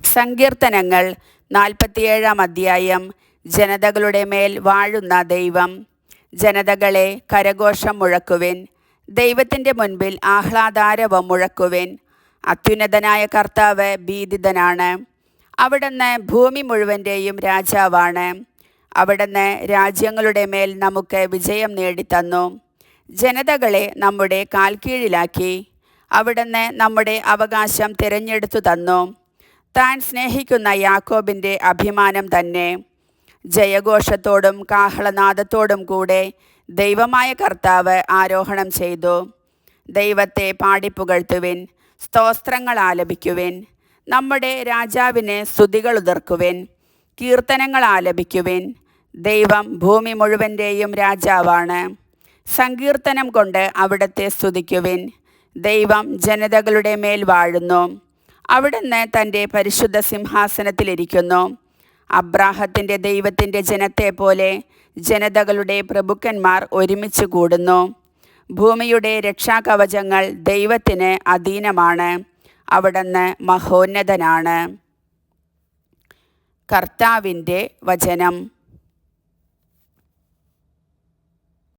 സങ്കീർത്തനങ്ങൾ 47 അധ്യായം. ജനതകളുടെ മേൽ വാഴുന്ന ദൈവം. ജനതകളെ കരഘോഷം മുഴക്കുവിൻ, ദൈവത്തിൻ്റെ മുൻപിൽ ആഹ്ലാദാരവം മുഴക്കുവിൻ. അത്യുന്നതനായ കർത്താവ് ഭീതിതനാണ്. അവിടുന്ന് ഭൂമി മുഴുവൻ്റെയും രാജാവാണ്. അവിടുന്ന് രാജ്യങ്ങളുടെ മേൽ നമുക്ക് വിജയം നേടിത്തന്നു. ജനതകളെ നമ്മുടെ കാൽക്കീഴിലാക്കി. അവിടുന്ന് നമ്മുടെ അവകാശം തിരഞ്ഞെടുത്തു തന്നു. താൻ സ്നേഹിക്കുന്ന യാക്കോബിൻ്റെ അഭിമാനം തന്നെ. ജയഘോഷത്തോടും കാഹളനാദത്തോടും കൂടെ ദൈവമായ കർത്താവ് ആരോഹണം ചെയ്തു. ദൈവത്തെ പാടിപ്പുകഴ്ത്തുവിൻ, സ്തോത്രങ്ങൾ ആലപിക്കുവിൻ. നമ്മുടെ രാജാവിന് സ്തുതികൾ ഉതിർക്കുവിൻ, കീർത്തനങ്ങൾ ആലപിക്കുവിൻ. ദൈവം ഭൂമി മുഴുവൻ്റെയും രാജാവാണ്. സങ്കീർത്തനം കൊണ്ട് അവിടുത്തെ സ്തുതിക്കുവിൻ. ദൈവം ജനതകളുടെ മേൽ വാഴുന്നു. അവിടുന്ന് തൻ്റെ പരിശുദ്ധ സിംഹാസനത്തിലിരിക്കുന്നു. അബ്രാഹത്തിൻ്റെ ദൈവത്തിൻ്റെ ജനത്തെ പോലെ ജനതകളുടെ പ്രഭുക്കന്മാർ ഒരുമിച്ച് കൂടുന്നു. ഭൂമിയുടെ രക്ഷാകവചങ്ങൾ ദൈവത്തിന് അധീനമാണ്. അവിടുന്ന് മഹോന്നതനാണ്. കർത്താവിൻ്റെ വചനം.